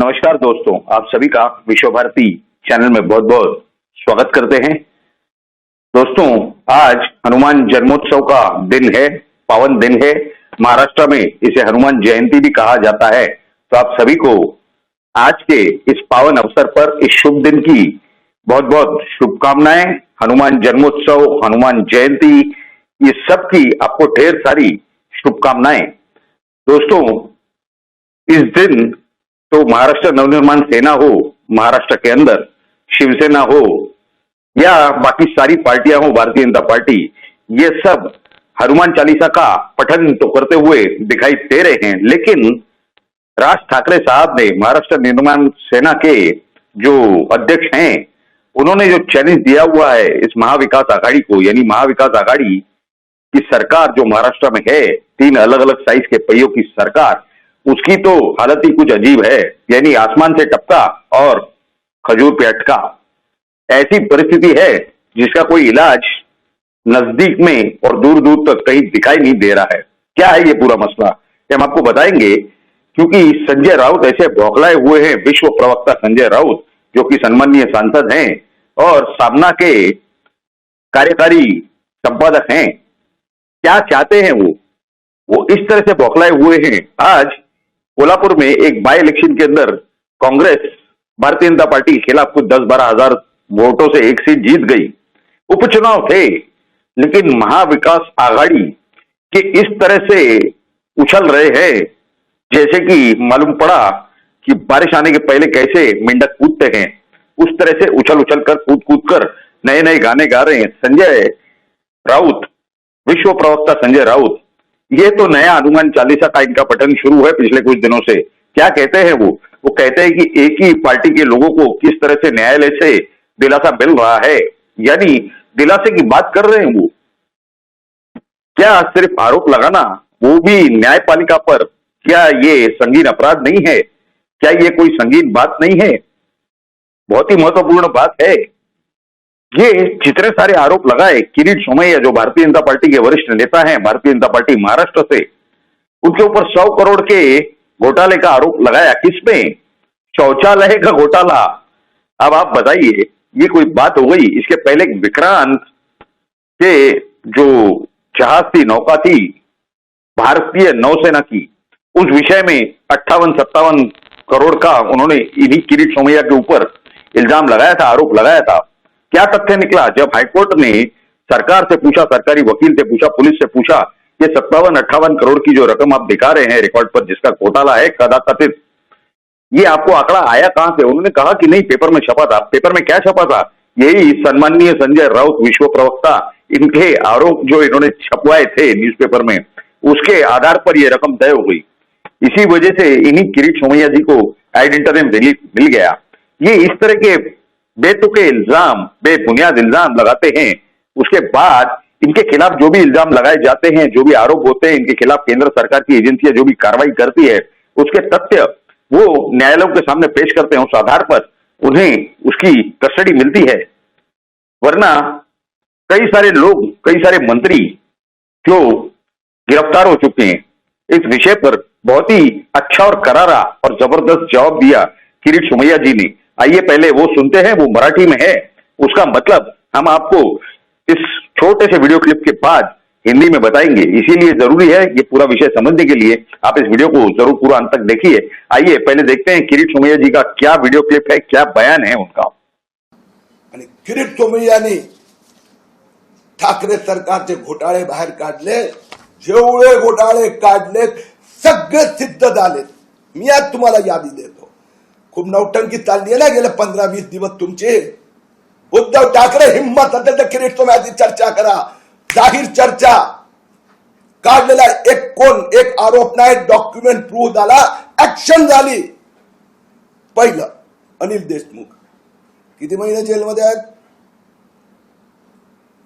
नमस्कार दोस्तों, आप सभी का विश्व भारती चैनल में बहुत बहुत स्वागत करते हैं। दोस्तों, आज हनुमान जन्मोत्सव का दिन है, पावन दिन है। महाराष्ट्र में इसे हनुमान जयंती भी कहा जाता है। तो आप सभी को आज के इस पावन अवसर पर, इस शुभ दिन की बहुत बहुत शुभकामनाएं। हनुमान जन्मोत्सव, हनुमान जयंती, ये सब की आपको ढेर सारी शुभकामनाएं। दोस्तों, इस दिन तो महाराष्ट्र नवनिर्माण सेना हो, महाराष्ट्र के अंदर शिवसेना हो या बाकी सारी पार्टियां हो, भारतीय जनता पार्टी, ये सब हनुमान चालीसा का पठन तो करते हुए दिखाई दे रहे हैं। लेकिन राज ठाकरे साहब ने, महाराष्ट्र निर्माण सेना के जो अध्यक्ष हैं, उन्होंने जो चैलेंज दिया हुआ है इस महाविकास आघाड़ी को, यानी महाविकास आघाड़ी की सरकार जो महाराष्ट्र में है, 3 अलग अलग साइज के पहियों की सरकार, उसकी तो हालत ही कुछ अजीब है। यानी आसमान से टपका और खजूर पे अटका, ऐसी परिस्थिति है जिसका कोई इलाज नजदीक में और दूर दूर तक कहीं दिखाई नहीं दे रहा है। क्या है ये पूरा मसला, ये हम आपको बताएंगे, क्योंकि संजय राउत ऐसे बौखलाए हुए हैं। विश्व प्रवक्ता संजय राउत, जो कि सम्माननीय सांसद हैं और सामना के कार्यकारी संपादक हैं, क्या चाहते हैं वो इस तरह से बौखलाए हुए हैं। आज कोल्हापुर में एक बाय इलेक्शन के अंदर कांग्रेस भारतीय जनता पार्टी के खिलाफ कुछ 10-12 हजार वोटों से एक सीट जीत गई। उपचुनाव थे, लेकिन महाविकास आघाड़ी के इस तरह से उछल रहे हैं जैसे कि मालूम पड़ा कि बारिश आने के पहले कैसे मेंढक कूदते हैं, उस तरह से उछल उछल कर, कूद कूद कर नए नए गाने गा रहे हैं संजय राउत, विश्व प्रवक्ता संजय राउत। ये तो नया हनुमान चालीसा का इनका पठन शुरू है पिछले कुछ दिनों से। क्या कहते हैं वो कहते हैं कि एक ही पार्टी के लोगों को किस तरह से न्यायालय से दिलासा मिल रहा है, यानी दिलासे की बात कर रहे हैं वो। क्या सिर्फ आरोप लगाना, वो भी न्यायपालिका पर, क्या ये संगीन अपराध नहीं है? क्या ये कोई संगीन बात नहीं है? बहुत ही महत्वपूर्ण बात है। ये जितने सारे आरोप लगाए, किरीट सोमैया जो भारतीय जनता पार्टी के वरिष्ठ नेता हैं, भारतीय जनता पार्टी महाराष्ट्र से, उनके ऊपर 100 करोड़ के घोटाले का आरोप लगाया। किसमें? शौचालय का घोटाला। अब आप बताइए, ये कोई बात हो गई? इसके पहले विक्रांत के जो जहाज थी, नौका थी भारतीय नौसेना की, उस विषय में 58-57 करोड़ का उन्होंने इन्हीं किरीट सोमैया के ऊपर इल्जाम लगाया था, आरोप लगाया था। क्या तथ्य निकला? जब हाईकोर्ट ने सरकार से पूछा, सरकारी वकील से पूछा, पुलिस से पूछा, ये 57-58 करोड़ की जो रकम आप दिखा रहे हैं रिकॉर्ड पर, जिसका घोटाला है कदाकथित, ये आपको आंकड़ा आया कहां से? उन्होंने कहा कि नहीं, पेपर में छपा था। पेपर में क्या छपा था? यही सम्माननीय संजय राउत, विश्व प्रवक्ता, इनके आरोप जो इन्होंने छपवाए थे न्यूज़पेपर में, उसके आधार पर यह रकम तय हो गई। इसी वजह से इन्हीं किरीट सोमैया जी को एड इंटरिम रिलीफ मिल गया। ये इस तरह के बेतुके इल्जाम, बेबुनियाद इल्जाम लगाते हैं। उसके बाद इनके खिलाफ जो भी इल्जाम लगाए जाते हैं, जो भी आरोप होते हैं, इनके खिलाफ केंद्र सरकार की एजेंसियां जो भी कार्रवाई करती है, उसके तथ्य वो न्यायालयों के सामने पेश करते हैं। उस आधार पर उन्हें उसकी कस्टडी मिलती है। वरना कई सारे लोग, कई सारे मंत्री जो गिरफ्तार हो चुके हैं। इस विषय पर बहुत ही अच्छा और करारा और जबरदस्त जवाब दिया किरीट सोमैया जी ने। आइए पहले वो सुनते हैं, वो मराठी में है, उसका मतलब हम आपको इस छोटे से वीडियो क्लिप के बाद हिंदी में बताएंगे। इसीलिए जरूरी है ये पूरा विषय समझने के लिए आप इस वीडियो को जरूर पूरा अंत तक देखिए। आइए पहले देखते हैं किरीट सोमैया जी का क्या वीडियो क्लिप है, क्या बयान है उनका। आणि किरीट सोमैयानी ठाकरे सरकारचे घोटाळे बाहेर काढले, जेवढे घोटाळे काढले सगळे सिद्ध झाले। मी आज तुम्हाला यादी देतो। खूप नौटंकी चालली आहे ना गेले 15-20 दिवस तुमची। उद्धव ठाकरे हिम्मत असेल तर किरीट सोमैयाची चर्चा करा, जाहीर चर्चा। काढलेला एक आरोप नाही, डॉक्युमेंट प्रूव्ह झाला, ऍक्शन झाली। पहिलं, अनिल देशमुख किती महिने जेलमध्ये आहेत,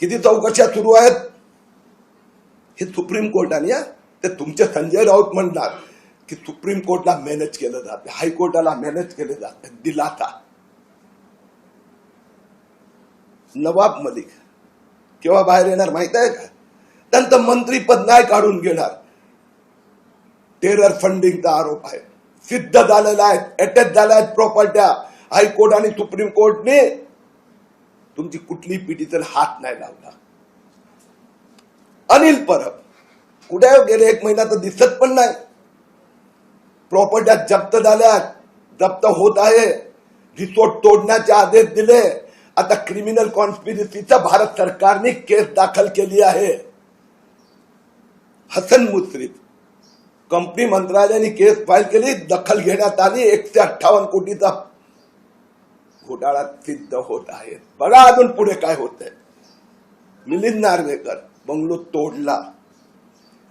किती चौकशा सुरू आहेत, हे सुप्रीम कोर्टाने, ते तुमचे संजय राऊत म्हणतात की सुप्रीम कोर्टला मॅनेज केलं जाते, हायकोर्टाला मॅनेज केले जाते, दिलासा। नवाब मलिक केव्हा बाहेर येणार माहित आहे का? त्यांचं मंत्रीपद नाही काढून घेणार। टेरर फंडिंगचा आरोप आहे, सिद्ध झालेल्या आहेत, अटॅच झाल्या आहेत प्रॉपर्ट्या. हायकोर्ट आणि सुप्रीम कोर्टने तुमची कुठली पिढी तर हात नाही लावला. अनिल परब कुठे गेले 1 महिना तर दिसत पण नाही. प्रॉपर्ट्या जप्त झाल्या, जप्त होत आहे. रिसोर्ट तोडण्याचे आदेश दिले. आता क्रिमिनल कॉन्स्पिरसीचा भारत सरकारने केस दाखल केली आहे. हसन मुश्रीफ कंपनी मंत्रालयाने केस फाईल केली, दखल घेण्यात आली. 158 कोटीचा घोटाळा सिद्ध होत आहे. बघा अजून पुढे काय होत आहे. मिलिंद नार्वेकर बंगलो तोडला.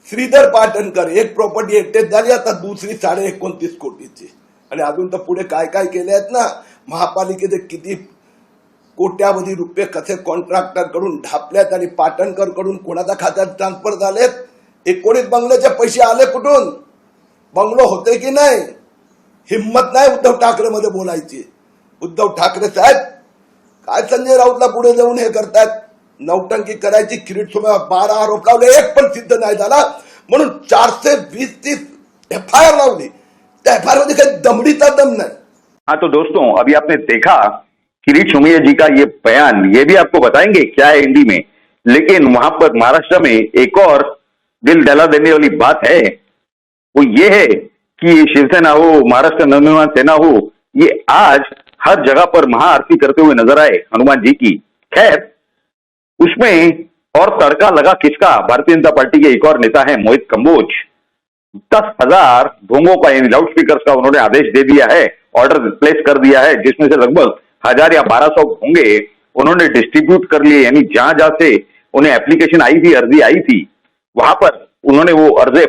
श्रीधर पाटणकर एक प्रॉपर्टी अटॅच झाली, आता दुसरी 29.5 कोटीची. आणि अजून तर पुढे काय काय केले आहेत ना. महापालिकेचे किती कोट्यावधी रुपये कसे कॉन्ट्रॅक्टर कडून ढापल्यात आणि पाटणकर कडून कोणाच्या खात्यात ट्रान्सफर झालेत. 19 बंगल्याचे पैसे आले कुठून. बंगलो होते की नाही. हिम्मत नाही उद्धव ठाकरे मध्ये बोलायची. उद्धव ठाकरे साहेब काय संजय राऊतला पुढे जाऊन हे करतात. नौटंकी करायची. किरीट सोमय्या 12 आरोप लावले, एक पण सिद्ध नाही झाला म्हणून 420-30 FIR लावली. त्या FIR मध्ये काही दमडीचा दम नाही. हाँ तो दोस्तों, अभी आपने देखा किरीट सोमैया जी का ये बयान, ये भी आपको बताएंगे क्या है हिंदी में. लेकिन वहां पर महाराष्ट्र में एक और दिल दहला देने वाली बात है, वो ये है कि शिवसेना हो, महाराष्ट्र नवनिर्माण सेना हो, ये आज हर जगह पर महाआरती करते हुए नजर आए हनुमान जी की. खैर, उसमें और तड़का लगा किसका. भारतीय जनता पार्टी के एक और नेता है मोहित कंबोज. 10,000 भोंगों का यानी लाउड स्पीकर का उन्होंने आदेश दे दिया है, ऑर्डर प्लेस कर दिया है, जिसमें से लगभग 1000 या 1200 भोंगे उन्होंने डिस्ट्रीब्यूट कर लिए. यानी जहां जहां से उन्हें एप्लीकेशन आई थी, अर्जी आई थी, वहां पर उन्होंने वो अर्जे,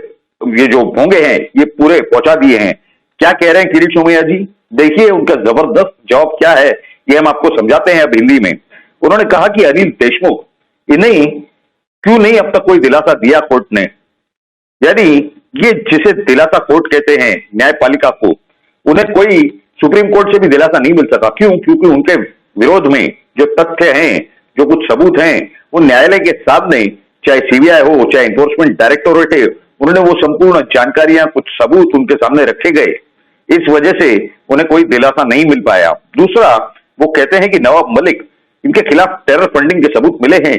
ये जो भोंगे हैं, ये पूरे पहुंचा दिए हैं. क्या कह रहे हैं किरीट सोमैया जी, देखिए उनका जबरदस्त जवाब क्या है, ये हम आपको समझाते हैं अब हिंदी में. उन्होंने कहा कि अनिल देशमुख, इन्हें क्यों नहीं अब तक कोई दिलासा दिया कोर्ट ने. यानी ये जिसे दिलासा कोर्ट कहते हैं न्यायपालिका को, उन्हें कोई सुप्रीम कोर्ट से भी दिलासा नहीं मिल सका. क्यों? क्योंकि उनके विरोध में जो तथ्य हैं, जो कुछ सबूत हैं, वो न्यायालय के सामने, चाहे सीबीआई हो, चाहे एनफोर्समेंट डायरेक्टोरेट है, उन्होंने वो संपूर्ण जानकारियां, कुछ सबूत उनके सामने रखे गए. इस वजह से उन्हें कोई दिलासा नहीं मिल पाया. दूसरा, वो कहते हैं कि नवाब मलिक, इनके खिलाफ टेरर फंडिंग के सबूत मिले हैं.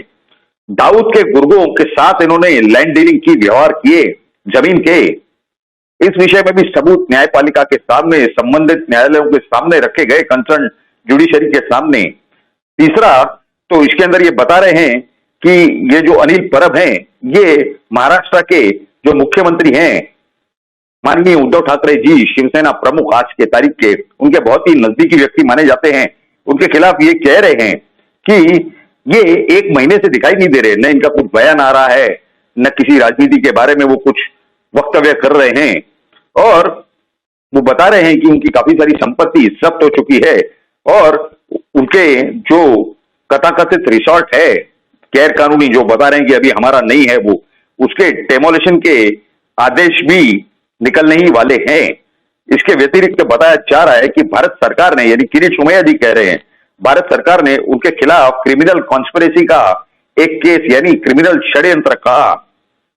दाऊद के गुर्गों के साथ इन्होंने लैंड डीलिंग की, व्यवहार किए जमीन के. इस विषय में भी सबूत न्यायपालिका के सामने, संबंधित न्यायालयों के सामने रखे गए, कंसर्न जुडिशरी के सामने. तीसरा, तो इसके अंदर ये बता रहे हैं कि ये जो अनिल परब हैं, ये महाराष्ट्र के जो मुख्यमंत्री हैं, माननीय उद्धव ठाकरे जी, शिवसेना प्रमुख आज के तारीख के, उनके बहुत ही नजदीकी व्यक्ति माने जाते हैं. उनके खिलाफ ये कह रहे हैं कि ये 1 महीने से दिखाई नहीं दे रहे, न इनका कुछ बयान आ रहा है, न किसी राजनीति के बारे में वो कुछ वक्तव्य कर रहे हैं. और वो बता रहे हैं कि उनकी काफी सारी संपत्ति जब्त हो चुकी है और उनके जो कथाकथित रिसोर्ट है, गैर कानूनी, जो बता रहे हैं कि अभी हमारा नहीं है, वो उसके डेमोलिशन के आदेश भी निकलने ही वाले हैं. इसके व्यतिरिक्त बताया जा रहा है कि भारत सरकार ने, यानी किरीट सोमैया जी कह रहे हैं, भारत सरकार ने उनके खिलाफ क्रिमिनल कॉन्स्पिरेसी का एक केस, यानी क्रिमिनल षड्यंत्र का,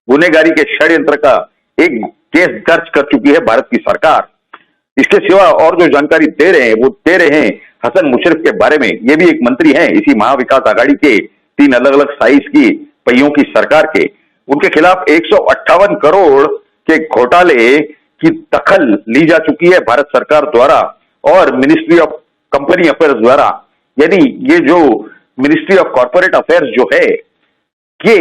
गुनेगारी के षड्यंत्र का एक केस दर्ज कर चुकी है भारत की सरकार. इसके सिवा और जो जानकारी दे रहे हैं, वो दे रहे हैं हसन मुशर्रफ के बारे में. ये भी एक मंत्री हैं इसी महाविकास आघाड़ी के 3 अलग अलग साइज की पहियों की सरकार के. उनके खिलाफ 158 करोड़ के घोटाले की दखल ली जा चुकी है भारत सरकार द्वारा और मिनिस्ट्री ऑफ कंपनी अफेयर्स द्वारा. यानी ये जो मिनिस्ट्री ऑफ कॉर्पोरेट अफेयर्स जो है, ये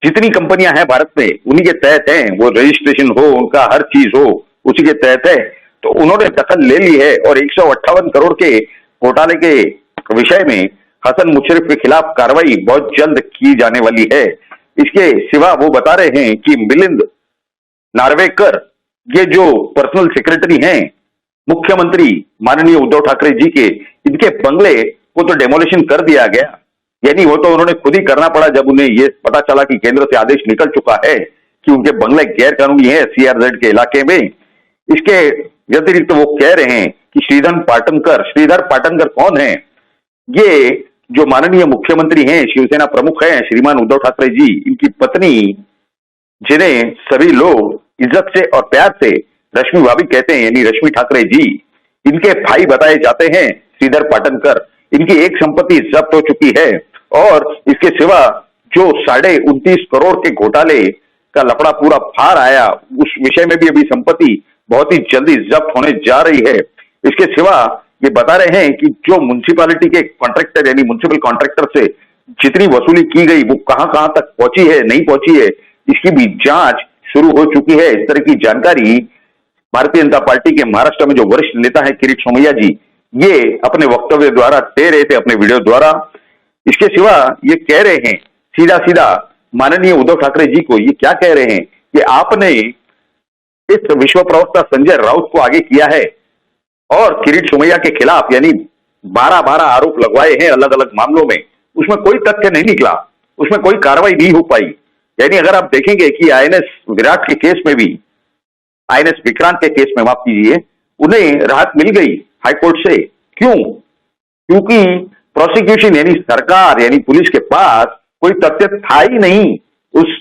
जितनी कंपनियां हैं भारत में, उन्हीं के तहत हैं. वो रजिस्ट्रेशन हो, उनका हर चीज हो, उसी के तहत है. तो उन्होंने दखल ले ली है और 158 करोड़ के घोटाले के विषय में हसन मुशर्रफ के खिलाफ कार्रवाई बहुत जल्द की जाने वाली है. इसके सिवा वो बता रहे हैं कि मिलिंद नार्वेकर, ये जो पर्सनल सेक्रेटरी हैं मुख्यमंत्री माननीय उद्धव ठाकरे जी के, इनके बंगले को तो डेमोलिशन कर दिया गया. यानी वो तो उन्होंने खुद ही करना पड़ा जब उन्हें ये पता चला कि केंद्र से आदेश निकल चुका है कि उनके बंगले गैर कानूनी है CRZ के इलाके में. इसके व्यतिरिक्त वो कह रहे हैं कि श्रीधर पाटणकर कौन है. ये जो माननीय मुख्यमंत्री हैं, शिवसेना प्रमुख हैं श्रीमान उद्धव ठाकरे जी, इनकी पत्नी, जिन्हें सभी लोग इज्जत से और प्यार से रश्मि भाभी कहते हैं, यानी रश्मि ठाकरे जी, इनके भाई बताए जाते हैं श्रीधर पाटनकर। इनकी एक संपत्ति जब्त हो चुकी है और इसके सिवा जो 29.5 करोड़ के घोटाले का लफड़ा पूरा बाहर आया, उस विषय में भी अभी संपत्ति बहुत ही जल्दी जब्त होने जा रही है। इसके सिवा ये बता रहे हैं कि जो म्युनिसिपैलिटी के कॉन्ट्रैक्टर यानी म्युनिसिपल कॉन्ट्रैक्टर से जितनी वसूली की गई वो कहां कहां तक पहुंची है, नहीं पहुंची है, इसकी भी जांच शुरू हो चुकी है। इस तरह की जानकारी भारतीय जनता पार्टी के महाराष्ट्र में जो वरिष्ठ नेता है किरीट सोमैया जी, ये अपने वक्तव्य द्वारा दे रहे थे, अपने वीडियो द्वारा। इसके सिवा ये कह रहे हैं सीधा सीधा माननीय उद्धव ठाकरे जी को, ये क्या कह रहे हैं कि आपने इस विश्व प्रवक्ता संजय राउत को आगे किया है और किरीट सोमैया के खिलाफ यानी 12 आरोप लगवाए हैं अलग अलग मामलों में, उसमें कोई तथ्य नहीं निकला, उसमें कोई कार्रवाई नहीं हो पाई। यानी अगर आप देखेंगे कि आईएनएस विराट के केस में भी, आईएनएस विक्रांत के केस में, माफ कीजिए, उन्हें राहत मिल गई हाईकोर्ट से। क्यों? क्योंकि प्रोसिक्यूशन यानी सरकार यानी पुलिस के पास कोई तथ्य था ही नहीं उस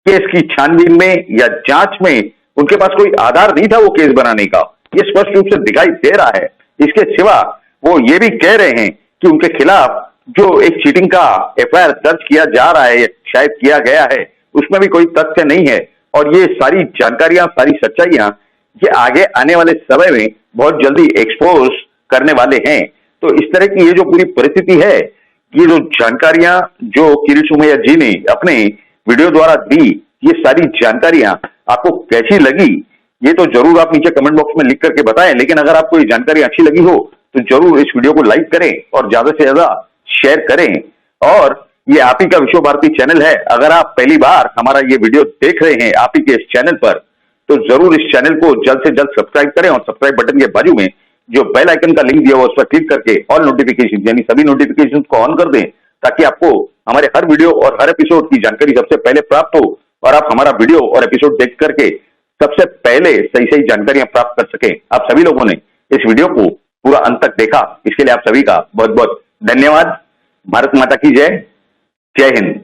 केस की छानबीन में या जांच में, उनके पास कोई आधार नहीं था वो केस बनाने का। ये स्पष्ट रूप से दिखाई दे रहा है। इसके सिवा वो ये भी कह रहे हैं कि उनके खिलाफ जो एक चीटिंग का एफआईआर दर्ज किया जा रहा है, शायद किया गया है, उसमें भी कोई तथ्य नहीं है। और ये सारी जानकारियां, सारी सच्चाइयां ये आगे आने वाले समय में बहुत जल्दी एक्सपोज करने वाले हैं। तो इस तरह की ये जो पूरी परिस्थिति है, ये जो जानकारियां जो किरीट सोमैया जी ने अपने वीडियो द्वारा दी, ये सारी जानकारियां आपको कैसी लगी, ये तो जरूर आप नीचे कमेंट बॉक्स में लिख करके बताएं। लेकिन अगर आपको ये जानकारी अच्छी लगी हो तो जरूर इस वीडियो को लाइक करें और ज्यादा से ज्यादा शेयर करें। और ये आप ही का विश्व भारती चैनल है, अगर आप पहली बार हमारा ये वीडियो देख रहे हैं आप ही के इस चैनल पर, तो जरूर इस चैनल को जल्द से जल्द सब्सक्राइब करें और सब्सक्राइब बटन के बाजू में जो बेल आइकन का लिंक दिया हुआ उस पर क्लिक करके ऑल नोटिफिकेशन यानी सभी नोटिफिकेशन को ऑन कर दें, ताकि आपको हमारे हर वीडियो और हर एपिसोड की जानकारी सबसे पहले प्राप्त हो और आप हमारा वीडियो और एपिसोड देख करके सबसे पहले सही सही जानकारियां प्राप्त कर सकें। आप सभी लोगों ने इस वीडियो को पूरा अंत तक देखा, इसके लिए आप सभी का बहुत बहुत धन्यवाद। भारत माता की जय। जय हिंद।